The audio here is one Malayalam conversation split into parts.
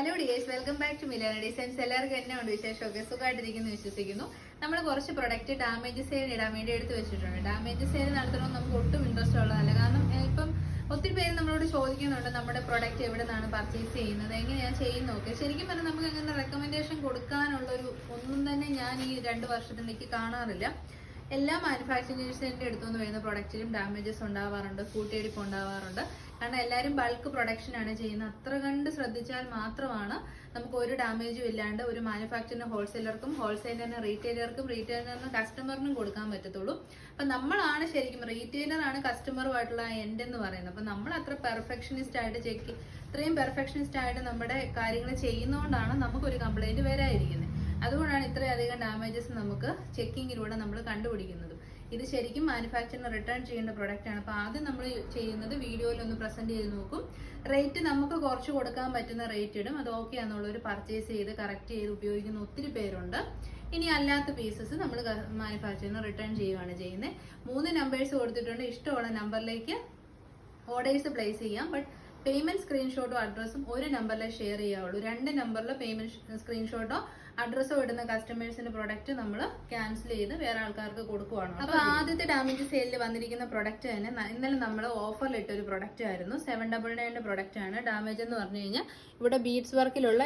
Hello dears, welcome back to Milana designs. എല്ലാവർക്കും എന്നെ ഉണ്ട് വിശേഷമൊക്കെ സുഖമായിട്ടിരിക്കുന്നു വിശ്വസിക്കുന്നു. നമ്മൾ കുറച്ച് പ്രൊഡക്റ്റ് ഡാമേജ് സെയിൽ ഇടാൻ വേണ്ടി എടുത്ത് വെച്ചിട്ടുണ്ട്. ഡാമേജ് സെയിൽ നടത്തണമെന്ന് നമുക്ക് ഒട്ടും ഇൻട്രസ്റ്റ് ഉള്ളതല്ല. കാരണം ഇപ്പം ഒത്തിരി പേര് നമ്മളോട് ചോദിക്കുന്നുണ്ട് നമ്മുടെ പ്രൊഡക്റ്റ് എവിടെ നിന്നാണ് പർച്ചേസ് ചെയ്യുന്നത്, എങ്ങനെയാണ് ചെയ്യുന്നതൊക്കെ. ശരിക്കും പറഞ്ഞാൽ നമുക്ക് അങ്ങനെ റെക്കമെൻഡേഷൻ കൊടുക്കാനുള്ളൊരു ഒന്നും തന്നെ ഞാൻ ഈ 2 വർഷത്തിലേക്ക് കാണാറില്ല. എല്ലാ മാനുഫാക്ചറേഴ്സിൻ്റെ അടുത്തുനിന്ന് വരുന്ന പ്രൊഡക്റ്റിലും ഡാമേജസ് ഉണ്ടാവാറുണ്ട്, കൂട്ടിയിടിപ്പ് ഉണ്ടാവാറുണ്ട്. കാരണം എല്ലാവരും ബൾക്ക് പ്രൊഡക്ഷനാണ് ചെയ്യുന്നത്. അത്ര കണ്ട് ശ്രദ്ധിച്ചാൽ മാത്രമാണ് നമുക്ക് ഒരു ഡാമേജും ഇല്ലാണ്ട് ഒരു മാനുഫാക്ചറിന് ഹോൾസെയിലർക്കും, ഹോൾസെയിലറിന് റീറ്റെയിലറിന് കസ്റ്റമറിനും കൊടുക്കാൻ പറ്റത്തുള്ളൂ. അപ്പം നമ്മളാണ് ശരിക്കും റീറ്റെയിലറാണ് കസ്റ്റമറുമായിട്ടുള്ള എൻഡ് എന്ന് പറയുന്നത്. അപ്പം നമ്മൾ അത്ര പെർഫെക്ഷനിസ്റ്റ് ആയിട്ട് ഇത്രയും പെർഫെക്ഷനിസ്റ്റ് ആയിട്ട് നമ്മുടെ കാര്യങ്ങൾ ചെയ്യുന്നതുകൊണ്ടാണ് നമുക്കൊരു കംപ്ലൈൻറ്റ് വരാതിരിക്കുന്നത്. അതുകൊണ്ടാണ് ഇത്രയധികം ഡാമേജസ് നമുക്ക് ചെക്കിങ്ങിലൂടെ നമ്മൾ കണ്ടുപിടിക്കുന്നത്. ഇത് ശരിക്കും മാനുഫാക്ചറിന് റിട്ടേൺ ചെയ്യേണ്ട പ്രൊഡക്റ്റ് ആണ്. അപ്പോൾ ആദ്യം നമ്മൾ ചെയ്യുന്നത് വീഡിയോയിൽ ഒന്ന് പ്രസന്റ് ചെയ്ത് നോക്കും. റേറ്റ് നമുക്ക് കുറച്ച് കൊടുക്കാൻ പറ്റുന്ന റേറ്റ് ഇടും. അത് ഓക്കെ ആണെന്നുള്ളൊരു പർച്ചേസ് ചെയ്ത് കറക്റ്റ് ചെയ്ത് ഉപയോഗിക്കുന്ന ഒത്തിരി പേരുണ്ട്. ഇനി അല്ലാത്ത പീസസ് നമ്മൾ മാനുഫാക്ചറിന് റിട്ടേൺ ചെയ്യുകയാണ് ചെയ്യുന്നത്. 3 നമ്പേഴ്സ് കൊടുത്തിട്ടുണ്ട്. ഇഷ്ടമുള്ള നമ്പറിലേക്ക് ഓർഡേഴ്സ് പ്ലേസ് ചെയ്യാം. ബട്ട് പേയ്മെന്റ് സ്ക്രീൻഷോട്ടോ അഡ്രസ്സും ഒരു നമ്പറിലെ ഷെയർ ചെയ്യാവുള്ളൂ. 2 നമ്പറിൽ പേയ്മെന്റ് സ്ക്രീൻഷോട്ടോ അഡ്രസ്സോ ഇടുന്ന കസ്റ്റമേഴ്സിന്റെ പ്രൊഡക്റ്റ് നമ്മൾ ക്യാൻസൽ ചെയ്ത് വേറെ ആൾക്കാർക്ക് കൊടുക്കുവാണ്. അപ്പൊ ആദ്യത്തെ ഡാമേജ് സെയിലിൽ വന്നിരിക്കുന്ന പ്രൊഡക്റ്റ് തന്നെ ഇന്നലെ നമ്മൾ ഓഫറിൽ ഇട്ട ഒരു പ്രൊഡക്റ്റ് ആയിരുന്നു. 799 പ്രൊഡക്റ്റ് ആണ്. ഡാമേജ് എന്ന് പറഞ്ഞു കഴിഞ്ഞാൽ ഇവിടെ ബീഡ്സ് വർക്കിലുള്ള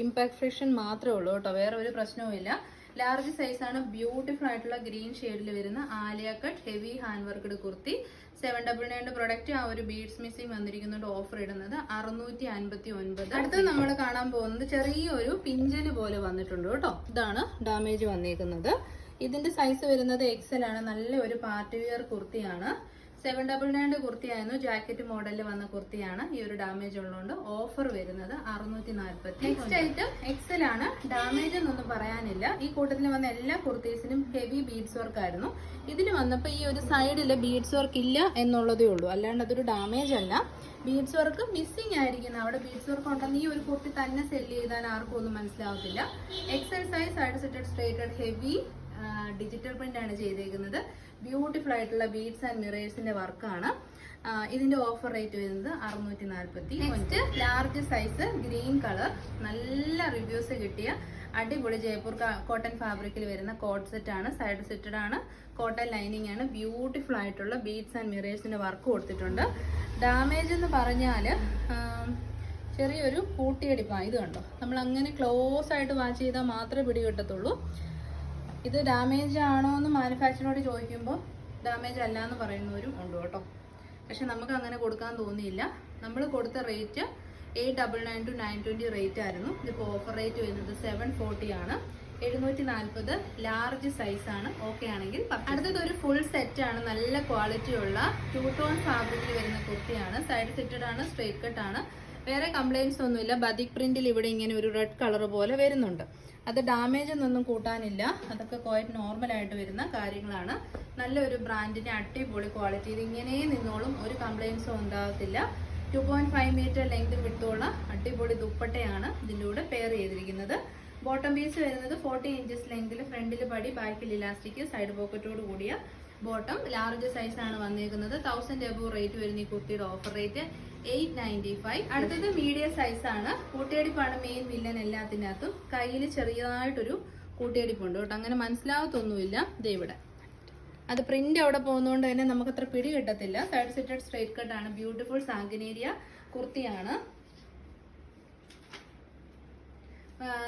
ഇംപെർഫെക്ഷൻ മാത്രമേ ഉള്ളൂ കേട്ടോ, വേറെ ഒരു പ്രശ്നവും ഇല്ല. ലാർജ് സൈസ് ആണ്. ബ്യൂട്ടിഫുൾ ആയിട്ടുള്ള ഗ്രീൻ ഷെയ്ഡിൽ വരുന്ന Alia cut heavy hand worked kurti. 799 product. ആ ഒരു ബീഡ്സ് മിസ്സിംഗ് വന്നിരിക്കുന്നുണ്ട്. ഓഫർ ഇടുന്നത് 659. അടുത്തത് നമ്മൾ കാണാൻ പോകുന്നത് ചെറിയൊരു പിഞ്ചല് പോലെ വന്നിട്ടുണ്ട് കേട്ടോ. ഇതാണ് ഡാമേജ് വന്നിരിക്കുന്നത്. ഇതിന്റെ സൈസ് വരുന്നത് XL ആണ്. നല്ല ഒരു പാർട്ടി വെയർ കുർത്തിയാണ്. 799 കുർത്തിയായിരുന്നു. ജാക്കറ്റ് മോഡലിൽ വന്ന കുർത്തിയാണ്. ഈ ഒരു ഡാമേജ് ഉള്ളതുകൊണ്ട് ഓഫർ വരുന്നത് 640. നെക്സ്റ്റ് ഐറ്റം XL ആണ്. ഡാമേജ് എന്നൊന്നും പറയാനില്ല. ഈ കൂട്ടത്തിൽ വന്ന എല്ലാ കുർത്തീസിനും ഹെവി ബീഡ്സ് വർക്ക് ആയിരുന്നു. ഇതിന് വന്നപ്പോൾ ഈ ഒരു സൈഡിൽ ബീഡ്സ് വർക്ക് ഇല്ല എന്നുള്ളതേ ഉള്ളൂ, അല്ലാണ്ട് അതൊരു ഡാമേജ് അല്ല. ബീഡ്സ് വർക്ക് മിസ്സിംഗ് ആയിരിക്കുന്നത്. അവിടെ ബീഡ്സ് വർക്ക് ഉണ്ടെന്ന് ഈ ഒരു കുർത്തി തന്നെ സെല് ചെയ്താൽ ആർക്കും ഒന്നും മനസ്സിലാവത്തില്ല. XL size side സെറ്റഡ് striated heavy digital print ആണ് ചെയ്തേക്കുന്നത്. ബ്യൂട്ടിഫുൾ ആയിട്ടുള്ള ബീഡ്സ് ആൻഡ് മിറേഴ്സിന്റെ വർക്കാണ്. ഇതിന്റെ ഓഫർ റേറ്റ് വരുന്നത് 640. Next large size green colour, നല്ല റിവ്യൂസ് കിട്ടിയ അടിപൊളി ജയ്പൂർ കോട്ടൺ ഫാബ്രിക്കിൽ വരുന്ന കോട്ട് സെറ്റ് ആണ്. സൈഡ് സെറ്റഡ് ആണ്. കോട്ടൺ ലൈനിങ് ആണ്. ബ്യൂട്ടിഫുൾ ആയിട്ടുള്ള ബീഡ്സ് ആൻഡ് മിറേഴ്സിന്റെ വർക്ക് കൊടുത്തിട്ടുണ്ട്. ഡാമേജ് എന്ന് പറഞ്ഞാൽ ചെറിയൊരു കൂട്ടിയടിപ്പാണ്. ഇത് കണ്ടോ, നമ്മൾ അങ്ങനെ ക്ലോസ് ആയിട്ട് വാച്ച് ചെയ്താൽ മാത്രമേ പിടി കിട്ടത്തുള്ളൂ. ഇത് ഡാമേജ് ആണോ എന്ന് മാനുഫാക്ചറിനോട് ചോദിക്കുമ്പോൾ ഡാമേജ് അല്ല എന്ന് പറയുന്നവരും ഉണ്ട് കേട്ടോ. പക്ഷെ നമുക്ക് അങ്ങനെ കൊടുക്കാൻ തോന്നിയില്ല. നമ്മൾ കൊടുത്ത റേറ്റ് 899 to 920 റേറ്റ് ആയിരുന്നു. ഇതിപ്പോൾ ഓഫർ റേറ്റ് വരുന്നത് 740 ആണ്. 740 ലാർജ് സൈസ് ആണ്. ഓക്കെ ആണെങ്കിൽ. അടുത്തത് ഒരു ഫുൾ സെറ്റ് ആണ്. നല്ല ക്വാളിറ്റി ഉള്ള 2 ടോൺ ഫാബ്രിക്കിൽ വരുന്ന കുർത്തിയാണ്. സൈഡ് സെറ്റഡ് ആണ്. സ്ട്രേറ്റ് കട്ട് ആണ്. വേറെ കംപ്ലൈൻറ്റ്സ് ഒന്നുമില്ല. ബതിക് പ്രിന്റിൽ ഇവിടെ ഇങ്ങനെ ഒരു റെഡ് കളർ പോലെ വരുന്നുണ്ട്. അത് ഡാമേജ് ഒന്നും കൂട്ടാനില്ല. അതൊക്കെ ക്വൈറ്റ് നോർമൽ ആയിട്ട് വരുന്ന കാര്യങ്ങളാണ്. നല്ലൊരു ബ്രാൻഡിന്റെ അടിപൊളി ക്വാളിറ്റി. ഇത് ഇങ്ങനെ നിന്നോളും, ഒരു കംപ്ലൈൻറ്റ്സും ഉണ്ടാകത്തില്ല. 2.5 മീറ്റർ ലെങ്ത് വിട്ടുള്ള അടിപൊളി ദുപ്പട്ടയാണ് ഇതിൻ്റെ കൂടെ പെയർ ചെയ്തിരിക്കുന്നത്. ബോട്ടം പീസ് വരുന്നത് 40 ഇഞ്ചസ് ലെങ്തിൽ, ഫ്രണ്ടിൽ പടി, ബാക്കിൽ ഇലാസ്റ്റിക്, സൈഡ് പോക്കറ്റോട് കൂടിയ ബോട്ടം. ലാർജ് സൈസ് ആണ് വന്നിരിക്കുന്നത്. 1000 എബോ റേറ്റ് വരുന്ന ഈ കുർത്തിയുടെ ഓഫർ റേറ്റ് 895. അടുത്തത് മീഡിയം സൈസ് ആണ്. കൂട്ടിയടിപ്പാണ് മെയിൻ വില്ലൻ എല്ലാത്തിനകത്തും. കയ്യിൽ ചെറിയതായിട്ടൊരു കൂട്ടിയടിപ്പുണ്ട് കേട്ടോ, അങ്ങനെ മനസ്സിലാവത്തൊന്നുമില്ല. ദേ ഇവിടെ അത് പ്രിന്റ് അവിടെ പോകുന്നതുകൊണ്ട് തന്നെ നമുക്ക് അത്ര പിടി കിട്ടത്തില്ല. സൈഡ് സെറ്റഡ് സ്ട്രേറ്റ് കട്ട് ആണ്. ബ്യൂട്ടിഫുൾ സാങ്കനേരിയ കുർത്തിയാണ്.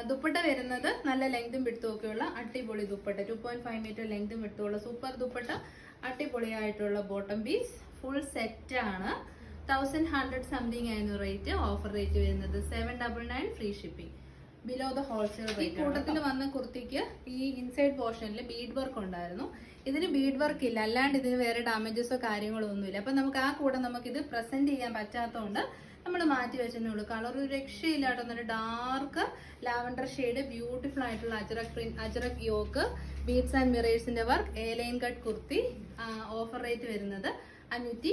ദുപ്പട്ട വരുന്നത് നല്ല ലെങ്തും വിടുത്തും ഒക്കെയുള്ള അടിപൊളി ദുപ്പട്ട. 2.5 മീറ്റർ ലെങ്തും വിടുത്തുള്ള സൂപ്പർ ദുപ്പട്ട. അടിപൊളിയായിട്ടുള്ള ബോട്ടം പീസ്. ഫുൾ സെറ്റ് ആണ്. 1100 സംതിങ് ആയിരുന്നു റേറ്റ്. ഓഫർ റേറ്റ് വരുന്നത് 799 free shipping. Below the wholesale rate. ഈ കൂട്ടത്തിൽ വന്ന കുർത്തിക്ക് ഈ ഇൻസൈഡ് പോർഷനിൽ ബീഡ് വർക്ക് ഉണ്ടായിരുന്നു. ഇതിന് ബീഡ് വർക്ക് ഇല്ല, അല്ലാണ്ട് ഇതിന് വേറെ ഡാമേജസോ കാര്യങ്ങളോ ഒന്നുമില്ല. അപ്പം നമുക്ക് ആ കൂടെ നമുക്കിത് പ്രസന്റ് ചെയ്യാൻ പറ്റാത്തതുകൊണ്ട് നമ്മൾ മാറ്റി വെച്ചതേ ഉള്ളൂ. കളർ ഒരു രക്ഷയില്ലാട്ടൊന്നൊരു ഡാർക്ക് ലാവൻഡർ ഷെയ്ഡ്. ബ്യൂട്ടിഫുൾ ആയിട്ടുള്ള അജറക് യോക്ക്, ബീഡ്സ് ആൻഡ് മിറേഴ്സിന്റെ work, A line cut kurti. Offer rate വരുന്നത് 580.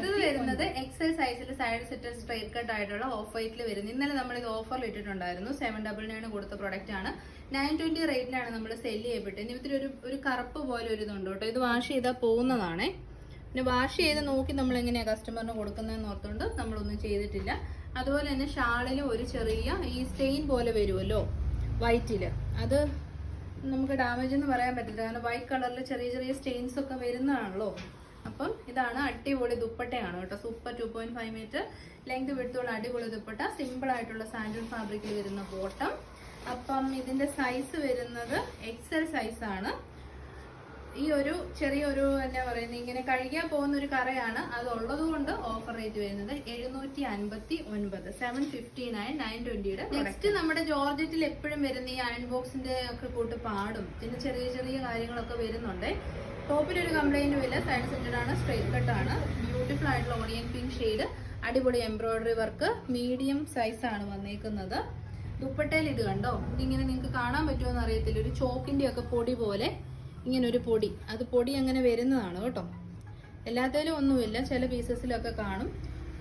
ഇത് വരുന്നത് XL സൈസിൽ സൈഡ് സെറ്റഡ് സ്ട്രേറ്റ് കട്ട് ആയിട്ടുള്ള ഓഫ് വൈറ്റിൽ വരുന്നത്. ഇന്നലെ നമ്മൾ ഇത് ഓഫറിൽ ഇട്ടിട്ടുണ്ടായിരുന്നു. 799 കൊടുത്ത പ്രൊഡക്റ്റ് ആണ്. 920 റേറ്റിലാണ് നമ്മൾ സെല് ചെയ്യപ്പെട്ടത്. ഇനി ഇതിൽ ഒരു കറുപ്പ് പോലെ ഒരു ഇതുണ്ട് കേട്ടോ. ഇത് വാഷ് ചെയ്താൽ പോകുന്നതാണേ. പിന്നെ വാഷ് ചെയ്ത് നോക്കി നമ്മൾ എങ്ങനെയാണ് കസ്റ്റമറിന് കൊടുക്കുന്നതെന്ന് ഓർത്തുകൊണ്ട് നമ്മളൊന്നും ചെയ്തിട്ടില്ല. അതുപോലെ തന്നെ ഷാളിലും ഒരു ചെറിയ ഈ സ്റ്റെയിൻ പോലെ വരുമല്ലോ വൈറ്റില്, അത് നമുക്ക് ഡാമേജ് എന്ന് പറയാൻ പറ്റില്ല, കാരണം വൈറ്റ് കളറിൽ ചെറിയ ചെറിയ സ്റ്റെയിൻസ് ഒക്കെ വരുന്നതാണല്ലോ. അപ്പം ഇതാണ് അടിപൊളി ദുപ്പട്ടയാണ് കേട്ടോ. സൂപ്പർ 2.5 മീറ്റർ ലെങ്ത് വിടുത്തുള്ള അടിപൊളി ദുപ്പട്ട, സിമ്പിൾ ആയിട്ടുള്ള സാൻഡൂൺ ഫാബ്രിക്കിൽ വരുന്ന ബോട്ടം. അപ്പം ഇതിന്റെ സൈസ് വരുന്നത് XL സൈസാണ്. ഈ ഒരു ചെറിയൊരു എന്താ പറയുന്നത്, ഇങ്ങനെ കഴുകിയാൽ പോകുന്ന ഒരു കറയാണ്, അത് ഉള്ളത് കൊണ്ട് ഓഫർ റേറ്റ് വരുന്നത് 759, 759, 920. നെക്സ്റ്റ് നമ്മുടെ ജോർജറ്റിൽ എപ്പോഴും വരുന്ന ഈ അയൺ ബോക്സിന്റെ ഒക്കെ കൂട്ട് പാടും, പിന്നെ ചെറിയ ചെറിയ കാര്യങ്ങളൊക്കെ വരുന്നുണ്ട്. ടോപ്പിലൊരു കംപ്ലൈന്റും ഇല്ല, സൈഡ് സെന്റഡ് ആണ്, സ്ട്രെയിറ്റ് കട്ട് ആണ്, ബ്യൂട്ടിഫുൾ ആയിട്ടുള്ള ഓണിയൻ പിങ്ക് ഷെയ്ഡ്, അടിപൊളി എംബ്രോയിഡറി വർക്ക്, മീഡിയം സൈസ് ആണ് വന്നേക്കുന്നത്. ദുപ്പട്ടയിൽ ഇത് കണ്ടോ, ഇതിങ്ങനെ നിങ്ങൾക്ക് കാണാൻ പറ്റുമോ എന്ന് അറിയത്തില്ല, ഒരു ചോക്കിന്റെ ഒക്കെ പൊടി പോലെ ഇങ്ങനെ ഒരു പൊടി, അത് പൊടി അങ്ങനെ വരുന്നതാണ് കേട്ടോ. എല്ലാത്തിലും ഒന്നുമില്ല, ചില പീസസിലൊക്കെ കാണും.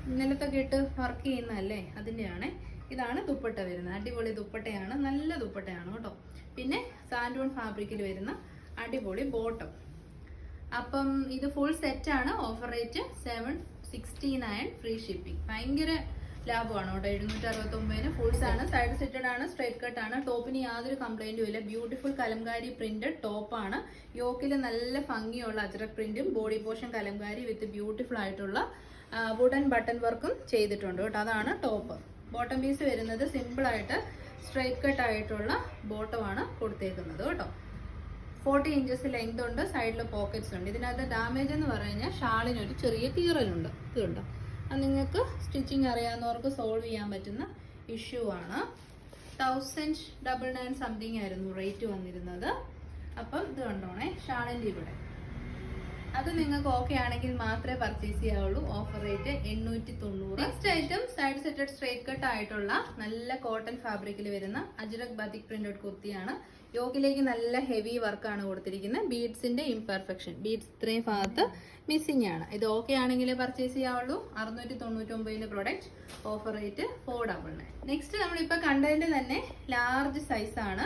ഇന്നലത്തൊക്കെ ഇട്ട് വർക്ക് ചെയ്യുന്നതല്ലേ, അതിൻ്റെയാണ്. ഇതാണ് ദുപ്പട്ട വരുന്നത്, അടിപൊളി ദുപ്പട്ടയാണ്, നല്ല ദുപ്പട്ടയാണ് കേട്ടോ. പിന്നെ സാൻഡൂൺ ഫാബ്രിക്കിൽ വരുന്ന അടിപൊളി ബോട്ടം. അപ്പം ഇത് ഫുൾ സെറ്റാണ്, ഓഫർ റേറ്റ് 769, ഫ്രീ ഷിപ്പിംഗ്. ഭയങ്കര ലാഭമാണ് കേട്ടോ. 769 ഫുൾസ് ആണ്, സൈഡ് സെറ്റഡ് ആണ്, സ്ട്രൈറ്റ് കട്ട് ആണ്. ടോപ്പിന് യാതൊരു കംപ്ലൈന്റും ഇല്ല. ബ്യൂട്ടിഫുൾ കലംകാരി പ്രിന്റഡ് ടോപ്പാണ്. യോക്കിൽ നല്ല ഭംഗിയുള്ള അജ്രക് പ്രിന്റും body portion kalamkari with beautiful ആയിട്ടുള്ള വുഡൻ ബട്ടൺ വർക്കും ചെയ്തിട്ടുണ്ട് കേട്ടോ. അതാണ് ടോപ്പ്. ബോട്ടം പീസ് വരുന്നത് സിമ്പിൾ ആയിട്ട് സ്ട്രൈറ്റ് കട്ട് ആയിട്ടുള്ള ബോട്ടമാണ് കൊടുത്തേക്കുന്നത് കേട്ടോ. 40 ഇഞ്ചസ് ലെങ്ത് ഉണ്ട്, സൈഡിൽ പോക്കറ്റ്സ് ഉണ്ട്. ഇതിനകത്ത് ഡാമേജ് എന്ന് പറഞ്ഞു കഴിഞ്ഞാൽ ഷാളിനൊരു ചെറിയ കീറലുണ്ട്, ഇതുണ്ട്. അത് നിങ്ങൾക്ക് സ്റ്റിച്ചിങ് അറിയാവുന്നവർക്ക് സോൾവ് ചെയ്യാൻ പറ്റുന്ന ഇഷ്യൂ ആണ്. 1099 സംതിങ് ആയിരുന്നു റേറ്റ് വന്നിരുന്നത്. അപ്പം ഇത് കണ്ടോണേ, ഷാളിൻ്റെ ഇവിടെ അത് നിങ്ങൾക്ക് ഓക്കെ ആണെങ്കിൽ മാത്രമേ പർച്ചേസ് ചെയ്യാവുള്ളൂ. Offer rate 890. Next item side സെറ്റഡ് straight cut ആയിട്ടുള്ള നല്ല കോട്ടൺ ഫാബ്രിക്കിൽ വരുന്ന അജ്രക് ബാത്തിക് പ്രിന്റഡ് കുർത്തിയാണ്. യോക്കിലേക്ക് നല്ല ഹെവി വർക്കാണ് കൊടുത്തിരിക്കുന്നത്. ബീഡ്സിന്റെ ഇംപെർഫെക്ഷൻ, ബീഡ്സ് ഇത്രയും ഭാഗത്ത് മിസ്സിംഗ് ആണ്. ഇത് ഓക്കെ ആണെങ്കിൽ പർച്ചേസ് ചെയ്യാവുള്ളൂ. 699 പ്രൊഡക്റ്റ്, ഓഫർ റേറ്റ് 499. നെക്സ്റ്റ് നമ്മളിപ്പോൾ കണ്ടതിന്റെ തന്നെ ലാർജ് സൈസ് ആണ്.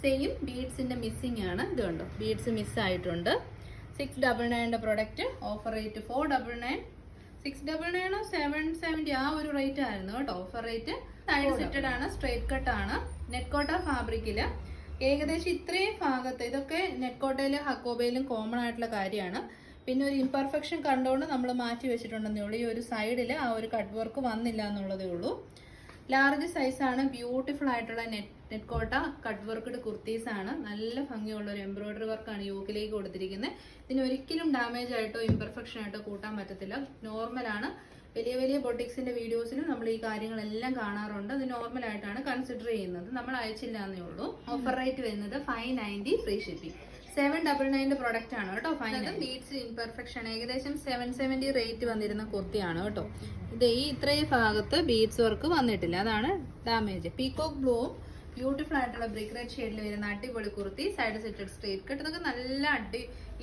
സെയിം ബീഡ്സിന്റെ മിസ്സിംഗ് ആണ്. ഇത് കണ്ടോ, ബീഡ്സ് മിസ്സായിട്ടുണ്ട്. 699 പ്രൊഡക്റ്റ്, ഓഫർ റേറ്റ് 499. 699 770 ആ ഒരു റേറ്റ് ആയിരുന്നു കേട്ടോ. Offer rate. സൈഡ് സെറ്റഡ് ആണ്, സ്ട്രേറ്റ് കട്ട് ആണ്, നെറ്റ് കോട്ട ഫാബ്രിക്കില്. ഏകദേശം ഇത്രയും ഭാഗത്ത് ഇതൊക്കെ നെറ്റ് കോട്ടയിലും ഹക്കോബയിലും കോമൺ ആയിട്ടുള്ള കാര്യമാണ്. പിന്നെ ഒരു ഇംപെർഫെക്ഷൻ കണ്ടുകൊണ്ട് നമ്മൾ മാറ്റി വെച്ചിട്ടുണ്ടെന്നേ ഉള്ളൂ. ഈ ഒരു സൈഡിൽ ആ ഒരു കട്ട് വർക്ക് വന്നില്ല എന്നുള്ളതേ ഉള്ളൂ. ലാർജ് സൈസാണ്, ബ്യൂട്ടിഫുൾ ആയിട്ടുള്ള നെറ്റ് കോട്ട കട്ട് വർക്ക്ഡ് കുർത്തീസ് ആണ്. നല്ല ഭംഗിയുള്ള ഒരു എംബ്രോയിഡറി വർക്കാണ് യോക്കിലേക്ക് കൊടുത്തിരിക്കുന്നത്. ഇതിന് ഒരിക്കലും ഡാമേജ് ആയിട്ടോ ഇംപെർഫെക്ഷൻ ആയിട്ടോ കൂട്ടാൻ പറ്റത്തില്ല. നോർമലാണ്. വലിയ വലിയ ബൊട്ടിക്സിന്റെ വീഡിയോസിലും നമ്മൾ ഈ കാര്യങ്ങളെല്ലാം കാണാറുണ്ട്. അത് നോർമൽ ആയിട്ടാണ് കൺസിഡർ ചെയ്യുന്നത്, നമ്മൾ അയച്ചില്ല എന്നേ ഉള്ളൂ. ഓഫർ റേറ്റ് വരുന്നത് 590, ഫ്രീ ഷിപ്പിംഗ്. 799 പ്രൊഡക്റ്റ് ആണ് കേട്ടോ. ഫൈനൽ ബീഡ്സ് ഇംപെർഫെക്ഷൻ ഏകദേശം 770 റേറ്റ് വന്നിരുന്ന കുർത്തിയാണ് കേട്ടോ. ഇത് ഈ ഇത്രയും ഭാഗത്ത് ബീഡ്സ് വർക്ക് വന്നിട്ടില്ല, അതാണ് ഡാമേജ്. പീകോക്ക് ബ്ലൂവും ബ്യൂട്ടിഫുൾ ആയിട്ടുള്ള ബ്രിക്ക് റെഡ് ഷെയ്ഡിൽ വരുന്ന അടിപൊളി കുർത്തി, സൈഡ് സെറ്റഡ് സ്ട്രേറ്റ് കട്ട്. ഇതൊക്കെ നല്ല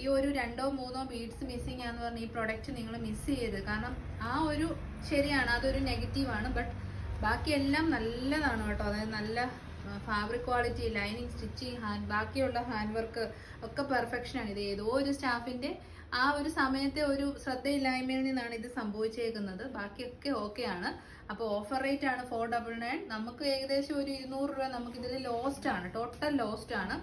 ഈ ഒരു 2-3 ബീഡ്സ് മിസ്സിംഗ് ആന്ന് പറഞ്ഞ ഈ പ്രൊഡക്റ്റ് നിങ്ങൾ മിസ് ചെയ്യരുത്. കാരണം ആ ഒരു ശരിയാണ്, അതൊരു നെഗറ്റീവാണ്. ബട്ട് ബാക്കിയെല്ലാം നല്ലതാണ് കേട്ടോ. അതായത് നല്ല ഫാബ്രിക് ക്വാളിറ്റി, ലൈനിങ്, സ്റ്റിച്ചിങ്, ബാക്കിയുള്ള ഹാൻഡ് വർക്ക് ഒക്കെ പെർഫെക്ഷനാണ്. ഇത് ഏതോ ഒരു സ്റ്റാഫിന്റെ ആ ഒരു സമയത്തെ ഒരു ശ്രദ്ധയില്ലായ്മയിൽ നിന്നാണ് ഇത് സംഭവിച്ചേക്കുന്നത്. ബാക്കിയൊക്കെ ഓക്കെയാണ്. അപ്പോൾ ഓഫർ റേറ്റ് ആണ് 499. നമുക്ക് ഏകദേശം ഒരു 200 രൂപ നമുക്കിതിൽ ലോസ്റ്റ് ആണ്, ടോട്ടൽ ലോസ്റ്റ് ആണ്.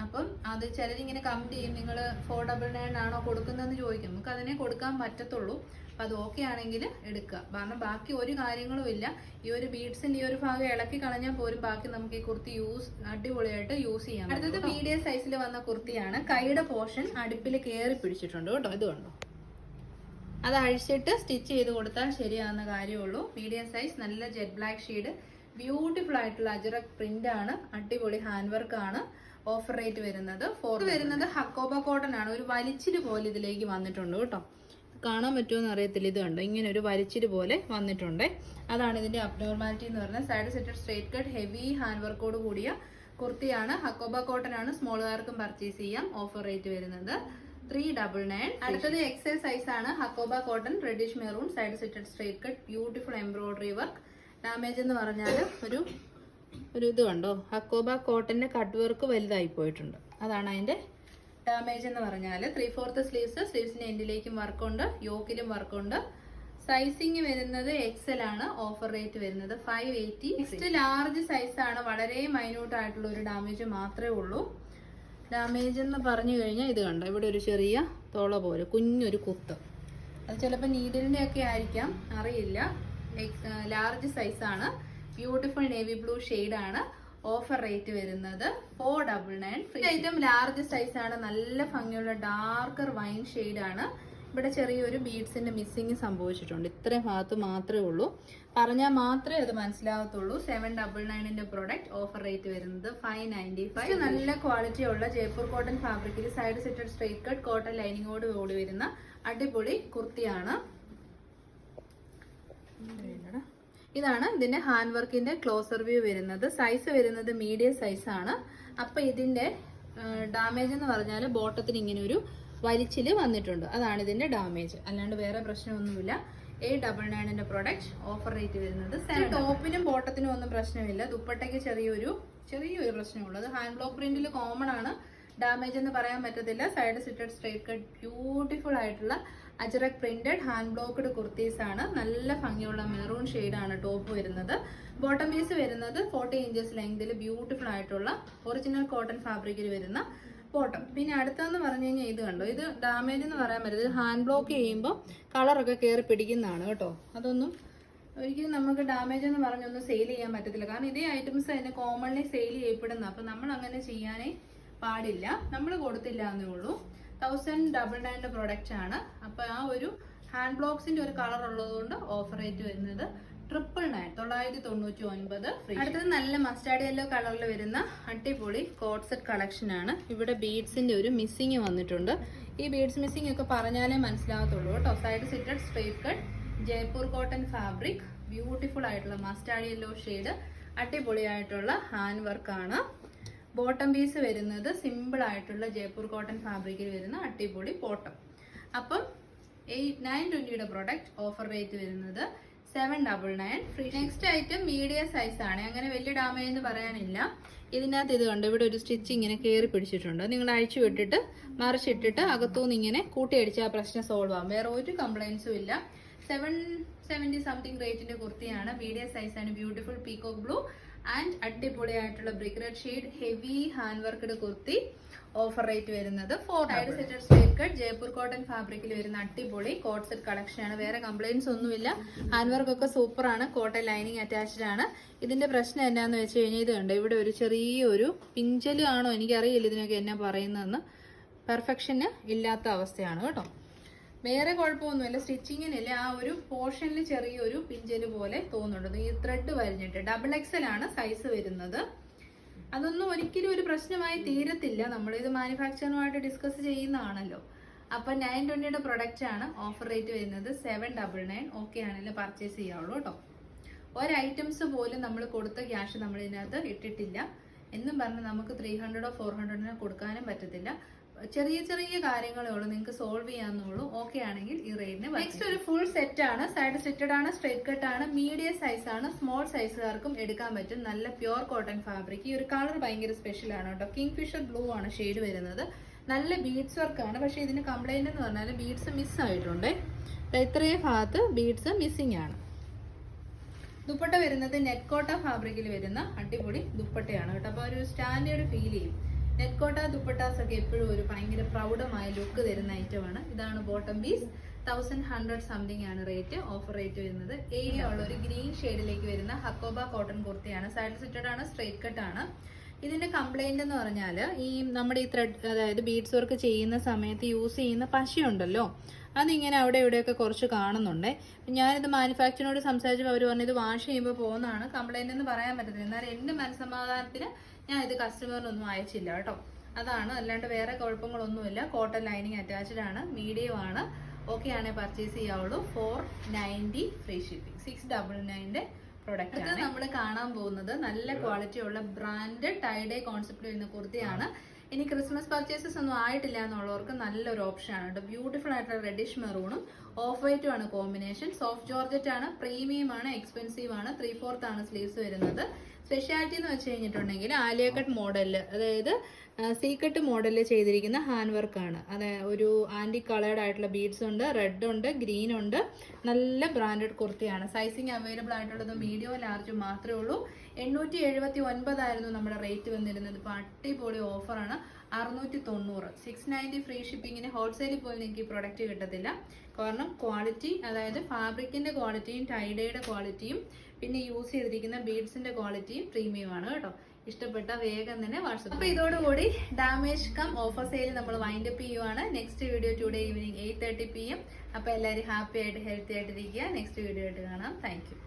അപ്പം അത് ചിലരിങ്ങനെ കമന്റ് ചെയ്യും, നിങ്ങൾ 499 ആണോ കൊടുക്കുന്നതെന്ന് ചോദിക്കും. നമുക്ക് അതിനെ കൊടുക്കാൻ പറ്റത്തുള്ളൂ. അപ്പം അത് ഓക്കെ ആണെങ്കിൽ എടുക്കുക. കാരണം ബാക്കി ഒരു കാര്യങ്ങളും ഇല്ല. ഈ ഒരു ബീഡ്സിന്റെ ഈ ഒരു ഭാഗം ഇളക്കി കളഞ്ഞാൽ പോലും ബാക്കി നമുക്ക് ഈ കുർത്തി അടിപൊളിയായിട്ട് യൂസ് ചെയ്യാം. അടുത്തത് മീഡിയം സൈസിൽ വന്ന കുർത്തിയാണ്. കൈയുടെ പോർഷൻ അടുപ്പിൽ കയറി പിടിച്ചിട്ടുണ്ട് കേട്ടോ. ഇത് കണ്ടോ, അത് അഴിച്ചിട്ട് സ്റ്റിച്ച് ചെയ്ത് കൊടുത്താൽ ശരിയാകുന്ന കാര്യമുള്ളൂ. മീഡിയം സൈസ്, നല്ല ജെറ്റ് ബ്ലാക്ക് ഷെയ്ഡ്, ബ്യൂട്ടിഫുൾ ആയിട്ടുള്ള അജ്രക് പ്രിന്റ് ആണ്, അടിപൊളി ഹാൻഡ് വർക്ക് ആണ്. ഓഫർ റേറ്റ് വരുന്നത് 4 വരുന്നത് ഹക്കോബ കോട്ടൺ ആണ്. ഒരു വലിച്ചില് പോലെ ഇതിലേക്ക് വന്നിട്ടുണ്ട് കേട്ടോ. കാണാൻ പറ്റുമോ എന്ന് അറിയത്തില്ല. ഇത് കണ്ടോ, ഇങ്ങനെ ഒരു വലിച്ചില് പോലെ വന്നിട്ടുണ്ട്. അതാണ് ഇതിന്റെ അബ്നോർമാലിറ്റി എന്ന് പറഞ്ഞാൽ. Side സെറ്റഡ് straight cut heavy hand വർക്കോട് കൂടിയ കുർത്തിയാണ്. ഹക്കോബ കോട്ടൺ ആണ്. സ്മോളുകാർക്കും പർച്ചേസ് ചെയ്യാം. ഓഫർ റേറ്റ് വരുന്നത് 399. അടുത്തത് XL സൈസ് ആണ്. Hakoba cotton, reddish maroon, side സെറ്റഡ് straight cut, beautiful embroidery work. Damage എന്ന് പറഞ്ഞാൽ ഒരു ഇത് കണ്ടോ, ഹക്കോബ കോട്ടന്റെ കട്ട് വർക്ക് വലുതായി പോയിട്ടുണ്ട്. അതാണ് അതിന്റെ ഡാമേജ് എന്ന് പറഞ്ഞാൽ. 3/4 സ്ലീവ്സിന്റെ എൻഡിലേക്കും വർക്കുണ്ട്, യോക്കിലും വർക്കുണ്ട്. സൈസിങ് വരുന്നത് എക്സൽ ആണ്. ഓഫർ റേറ്റ് വരുന്നത് 580. നെക്സ്റ്റ് ലാർജ് സൈസ് ആണ്. വളരെ മൈന്യൂട്ട് ആയിട്ടുള്ള ഒരു ഡാമേജ് മാത്രമേ ഉള്ളൂ. ഡാമേജ് എന്ന് പറഞ്ഞു കഴിഞ്ഞാൽ ഇത് കണ്ടോ, ഇവിടെ ഒരു ചെറിയ തോള പോലെ കുഞ്ഞൊരു കുത്ത്. അത് ചിലപ്പോൾ നീഡിലിൻ്റെ ഒക്കെ ആയിരിക്കാം, അറിയില്ല. ലാർജ് സൈസാണ്. ബ്യൂട്ടിഫുൾ നേവി ബ്ലൂ ആണ്. ഓഫർ റേറ്റ് വരുന്നത് 499. ഐറ്റം ലാർജ് സൈസാണ്. നല്ല ഭംഗിയുള്ള ഡാർക്കർ വൈൻ ആണ്. ഇവിടെ ചെറിയൊരു ബീഡ്സിന്റെ മിസ്സിങ് സംഭവിച്ചിട്ടുണ്ട്. ഇത്രയും ഭാഗത്ത് മാത്രമേ ഉള്ളൂ. പറഞ്ഞാൽ മാത്രമേ അത് മനസ്സിലാവത്തുള്ളൂ. 799ന്റെ പ്രൊഡക്റ്റ്. ഓഫർ റേറ്റ് വരുന്നത് 595. നല്ല ക്വാളിറ്റി ഉള്ള ജയ്പൂർ കോട്ടൺ ഫാബ്രിക്കിൽ സൈഡ് സെറ്റഡ് സ്ട്രെയിറ്റ് കട്ട് കോട്ടൺ ലൈനിങ്ങോട് കൂടി വരുന്ന അടിപൊളി കുർത്തിയാണ്. ഇതാണ് ഇതിന്റെ ഹാൻഡ് വർക്കിന്റെ ക്ലോസർ വ്യൂ വരുന്നത്. സൈസ് വരുന്നത് മീഡിയം സൈസ് ആണ്. അപ്പൊ ഇതിന്റെ ഡാമേജ് എന്ന് പറഞ്ഞാൽ ബോട്ടത്തിന് ഇങ്ങനെ ഒരു വലിച്ചില് വന്നിട്ടുണ്ട്. അതാണ് ഇതിന്റെ ഡാമേജ്, അല്ലാണ്ട് വേറെ പ്രശ്നമൊന്നുമില്ല. 899ന്റെ പ്രൊഡക്റ്റ്. ഓഫർ റേറ്റ് വരുന്നത് ടോപ്പിനും ബോട്ടത്തിനും ഒന്നും പ്രശ്നമില്ല. ദുപ്പട്ടയ്ക്ക് ചെറിയൊരു പ്രശ്നമുള്ളൂ. അത് ഹാൻഡ് ബ്ലോക്ക് പ്രിന്റിൽ കോമൺ ആണ്. ഡാമേജ് എന്ന് പറയാൻ പറ്റത്തില്ല. സൈഡ് സിറ്റഡ് സ്ട്രൈറ്റ് കട്ട് ബ്യൂട്ടിഫുൾ ആയിട്ടുള്ള ajrak printed hand blocked kurtis ആണ്. നല്ല ഭംഗിയുള്ള മെറൂൺ ആണ് ടോപ്പ് വരുന്നത്. ബോട്ടം പീസ് വരുന്നത് 40 ഇഞ്ചസ് ലെങ്തിൽ ബ്യൂട്ടിഫുൾ ആയിട്ടുള്ള ഒറിജിനൽ കോട്ടൺ ഫാബ്രിക്കിൽ വരുന്ന ബോട്ടം. പിന്നെ അടുത്തെന്ന് പറഞ്ഞു കഴിഞ്ഞാൽ ഇത് കണ്ടോ, ഇത് ഡാമേജ് എന്ന് പറയാൻ പറ്റത്തില്ല. ഹാൻഡ് ബ്ലോക്ക് ചെയ്യുമ്പോൾ കളറൊക്കെ കയറി പിടിക്കുന്നതാണ് കേട്ടോ. അതൊന്നും ഒരിക്കലും നമുക്ക് ഡാമേജ് എന്ന് പറഞ്ഞൊന്നും സെയിൽ ചെയ്യാൻ പറ്റത്തില്ല. കാരണം ഇതേ ഐറ്റംസ് തന്നെ കോമൺലി സെയിൽ ചെയ്യപ്പെടുന്ന. അപ്പം നമ്മൾ അങ്ങനെ ചെയ്യാനേ പാടില്ല. നമ്മൾ കൊടുത്തില്ല എന്നേ ഉള്ളൂ. 1099ന്റെ പ്രൊഡക്റ്റ് ആണ്. അപ്പൊ ആ ഒരു ഹാൻഡ് ബ്ലോക്സിന്റെ ഒരു കളർ ഉള്ളതുകൊണ്ട് ഓഫർ റേറ്റ് വരുന്നത് 999 ഫ്രീ. അടുത്തത് നല്ല മസ്റ്റാർഡ് യെല്ലോ കളറിൽ വരുന്ന അടിപൊളി കോട്ട് സെറ്റ് കളക്ഷൻ ആണ്. ഇവിടെ ബീഡ്സിന്റെ ഒരു മിസ്സിങ് വന്നിട്ടുണ്ട്. ഈ ബീഡ്സ് മിസ്സിങ് ഒക്കെ പറഞ്ഞാലേ മനസ്സിലാവത്തുള്ളൂ കേട്ടോ. Side സിറ്റഡ് straight cut Jaipur cotton fabric. Beautiful ആയിട്ടുള്ള മസ്റ്റാർഡ് യെല്ലോ ഷെയ്ഡ്. അടിപൊളിയായിട്ടുള്ള ഹാൻഡ് വർക്ക് ആണ്. ബോട്ടം പീസ് വരുന്നത് സിമ്പിൾ ആയിട്ടുള്ള ജയ്പൂർ കോട്ടൺ ഫാബ്രിക്കിൽ വരുന്ന അടിപൊളി ബോട്ടം. അപ്പം 920യുടെ പ്രൊഡക്റ്റ്. ഓഫർ റേറ്റ് വരുന്നത് 799 free. Next item medium size ആണ്. അങ്ങനെ വലിയ ഡാമേജ് എന്ന് പറയാനില്ല. ഇതിനകത്ത് ഇത് കണ്ട് ഇവിടെ ഒരു സ്റ്റിച്ച് ഇങ്ങനെ കയറി പിടിച്ചിട്ടുണ്ട്. നിങ്ങൾ അഴിച്ചു വിട്ടിട്ട് മറിച്ചിട്ടിട്ട് അകത്തുനിന്ന് ഇങ്ങനെ കൂട്ടിയടിച്ച് ആ പ്രശ്നം സോൾവ് ആകും. വേറെ ഒരു കംപ്ലൈൻസും ഇല്ല. 770 സംതിങ് റേറ്റിന്റെ കുർത്തിയാണ്. മീഡിയം സൈസ് ആണ്. ബ്യൂട്ടിഫുൾ പീകോക്ക് ബ്ലൂ ആൻഡ് അടിപൊളിയായിട്ടുള്ള brick red shade heavy hand worked kurti. Offer rate വരുന്നത് 400. സെറ്റഡ് സ്ട്രൈറ്റ് കട്ട് ജയ്പൂർ കോട്ടൺ ഫാബ്രിക്കിൽ വരുന്ന അടിപൊളി കോട്ട് സെറ്റ് കളക്ഷൻ ആണ്. വേറെ കംപ്ലൈൻസ് ഒന്നുമില്ല. ഹാൻഡ് വർക്ക് ഒക്കെ സൂപ്പർ ആണ്. കോട്ടൺ ലൈനിങ് അറ്റാച്ച്ഡ് ആണ്. ഇതിന്റെ പ്രശ്നം എന്നാന്ന് വെച്ച് കഴിഞ്ഞാൽ ഇത് കണ്ടോ, ഇവിടെ ഒരു ചെറിയൊരു പിഞ്ചല് ആണോ എനിക്കറിയില്ല ഇതിനൊക്കെ എന്നാ പറയുന്നതെന്ന്. പെർഫെക്ഷന് ഇല്ലാത്ത അവസ്ഥയാണ് കേട്ടോ. വേറെ കുഴപ്പമൊന്നുമില്ല. സ്റ്റിച്ചിങ്ങിനില്ല. ആ ഒരു പോർഷനിൽ ചെറിയൊരു പിഞ്ചല് പോലെ തോന്നുന്നുണ്ട്. ഈ ത്രെഡ് വരിഞ്ഞിട്ട് XXL ആണ് സൈസ് വരുന്നത്. അതൊന്നും ഒരിക്കലും ഒരു പ്രശ്നമായി തീരത്തില്ല. നമ്മളിത് മാനുഫാക്ചറുമായിട്ട് ഡിസ്കസ് ചെയ്യുന്നതാണല്ലോ. അപ്പൊ 920യുടെ പ്രൊഡക്റ്റ് ആണ്. ഓഫർ റേറ്റ് വരുന്നത് 799. ഓക്കെ ആണെങ്കിൽ പർച്ചേസ് ചെയ്യാവുള്ളൂ കേട്ടോ. ഒരു ഐറ്റംസ് പോലും നമ്മൾ കൊടുത്ത ക്യാഷ് നമ്മൾ ഇതിനകത്ത് ഇട്ടിട്ടില്ല എന്നും പറഞ്ഞ് നമുക്ക് 300 400 കൊടുക്കാനും പറ്റത്തില്ല. ചെറിയ ചെറിയ കാര്യങ്ങളേ ഉള്ളൂ, നിങ്ങൾക്ക് സോൾവ് ചെയ്യാന്നുള്ളൂ. ഓക്കെ ആണെങ്കിൽ ഈ റേറ്റിന്. നെക്സ്റ്റ് ഒരു ഫുൾ സെറ്റ് ആണ്. സൈഡ് സെറ്റഡ് ആണ്. സ്ട്രൈറ്റ് കട്ട് ആണ്. മീഡിയം സൈസ് ആണ്. സ്മോൾ സൈസുകാർക്കും എടുക്കാൻ പറ്റും. നല്ല പ്യുവർ കോട്ടൺ ഫാബ്രിക്. ഈ ഒരു കളർ ഭയങ്കര സ്പെഷ്യൽ ആണ് കേട്ടോ. കിങ് ഫിഷർ ബ്ലൂ ആണ് ഷെയ്ഡ് വരുന്നത്. നല്ല ബീഡ്സ് വർക്ക് ആണ്. പക്ഷെ ഇതിന് കംപ്ലൈന്റ് എന്ന് പറഞ്ഞാൽ ബീഡ്സ് മിസ് ആയിട്ടുണ്ട്. ഇത്രയും ഭാഗത്ത് ബീഡ്സ് മിസ്സിംഗ് ആണ്. ദുപ്പട്ട വരുന്നത് നെറ്റ്കോട്ട ഫാബ്രിക്കിൽ വരുന്ന അടിപൊളി ദുപ്പട്ടയാണ് കേട്ടോ. അപ്പോൾ ഒരു സ്റ്റാൻഡേർഡ് ഫീൽ ചെയ്യും. നെറ്റ്കോട്ട ദുപ്പട്ടാസ് ഒക്കെ എപ്പോഴും ഒരു ഭയങ്കര പ്രൗഢമായ ലുക്ക് തരുന്ന ഐറ്റമാണ്. ഇതാണ് ബോട്ടം പീസ്. 1100 സംതിങ് ആണ് റേറ്റ്. ഓഫർ റേറ്റ് വരുന്നത്. ഏരിയ ഉള്ള ഒരു ഗ്രീൻ ഷെയ്ഡിലേക്ക് വരുന്ന ഹക്കോബ കോട്ടൺ കുർത്തിയാണ്. സൈഡ് സിറ്റഡ് ആണ്. സ്ട്രൈറ്റ് കട്ട് ആണ്. ഇതിന്റെ കംപ്ലൈന്റ് എന്ന് പറഞ്ഞാൽ ഈ നമ്മുടെ ഈ ത്രെഡ്, അതായത് ബീഡ്സ് വർക്ക് ചെയ്യുന്ന സമയത്ത് യൂസ് ചെയ്യുന്ന പശയുണ്ടല്ലോ, അതിങ്ങനെ അവിടെ ഇവിടെയൊക്കെ കുറച്ച് കാണുന്നുണ്ട്. ഞാനിത് മാനുഫാക്ചറിനോട് സംസാരിച്ചപ്പോൾ അവർ പറഞ്ഞു ഇത് വാഷ് ചെയ്യുമ്പോൾ പോകുന്നതാണ്. കംപ്ലൈന്റ് എന്ന് പറയാൻ പറ്റത്തില്ല. എന്നാൽ എന്റെ മനസ്സമാധാനത്തിന് ഞാൻ ഇത് കസ്റ്റമറിനൊന്നും അയച്ചില്ല കേട്ടോ. അതാണ്, അല്ലാണ്ട് വേറെ കുഴപ്പങ്ങളൊന്നുമില്ല. കോട്ടൺ ലൈനിങ് അറ്റാച്ച്ഡ് ആണ്. മീഡിയം ആണ്. ഓക്കെ ആണെങ്കിൽ പർച്ചേസ് ചെയ്യാവുള്ളൂ. 490 ഫ്രീ ഷിപ്പിംഗ്. 699ന്റെ പ്രൊഡക്റ്റ് ആണ് നമ്മൾ കാണാൻ പോകുന്നത്. നല്ല ക്വാളിറ്റി ഉള്ള ബ്രാൻഡ് ടൈഡേ കോൺസെപ്റ്റ് വരുന്ന കുർത്തിയാണ്. ഇനി ക്രിസ്മസ് പർച്ചേസസ് ഒന്നും ആയിട്ടില്ല എന്നുള്ളവർക്ക് നല്ലൊരു ഓപ്ഷൻ ആണ് കേട്ടോ. ബ്യൂട്ടിഫുൾ ആയിട്ടുള്ള റെഡിഷ് മെറൂണും ഓഫ് വൈറ്റും ആണ് കോമ്പിനേഷൻ. സോഫ്റ്റ് ജോർജറ്റ് ആണ്, പ്രീമിയം ആണ്, എക്സ്പെൻസീവ് ആണ്. 3/4 ആണ് സ്ലീവ്സ് വരുന്നത്. സ്പെഷ്യാലിറ്റി എന്ന് വെച്ച് കഴിഞ്ഞിട്ടുണ്ടെങ്കിൽ ആലിയ കട്ട് മോഡലില്, അതായത് സീക്കട്ട് മോഡലിൽ ചെയ്തിരിക്കുന്ന ഹാൻഡ് വർക്കാണ്. അതായത് ഒരു ആൻറ്റി കളേർഡ് ആയിട്ടുള്ള ബീഡ്സ് ഉണ്ട്, റെഡ് ഉണ്ട്, ഗ്രീൻ ഉണ്ട്. നല്ല ബ്രാൻഡഡ് കുർത്തിയാണ്. സൈസിങ് അവൈലബിൾ ആയിട്ടുള്ളത് മീഡിയം ലാർജ് മാത്രമേ ഉള്ളൂ. 879 ആയിരുന്നു നമ്മുടെ റേറ്റ് വന്നിരുന്നത്. ഇപ്പോൾ അടിപൊളി ഓഫറാണ്. 690, 690 ഫ്രീ ഷിപ്പിങ്ങിന്. ഹോൾസെയിലിൽ പോയി നിങ്ങൾക്ക് ഈ പ്രൊഡക്റ്റ് കിട്ടത്തില്ല. കാരണം ക്വാളിറ്റി, അതായത് ഫാബ്രിക്കിന്റെ ക്വാളിറ്റിയും ടൈഡയുടെ ക്വാളിറ്റിയും പിന്നെ യൂസ് ചെയ്തിരിക്കുന്ന ബീഡ്സിന്റെ ക്വാളിറ്റിയും പ്രീമിയം ആണ് കേട്ടോ. ഇഷ്ടപ്പെട്ട വേഗം തന്നെ വാട്സപ്പ്. അപ്പൊ ഇതോടുകൂടി ഡാമേജ് കം ഓഫർ സെയിൽ നമ്മൾ വൈൻഡ് അപ്പ് ചെയ്യുവാണ്. Next video today evening 8:30 PM. അപ്പൊ എല്ലാവരും ഹാപ്പി ആയിട്ട് ഹെൽത്തി ആയിട്ടിരിക്കുക. നെക്സ്റ്റ് വീഡിയോ ആയിട്ട് കാണാം. Thank you.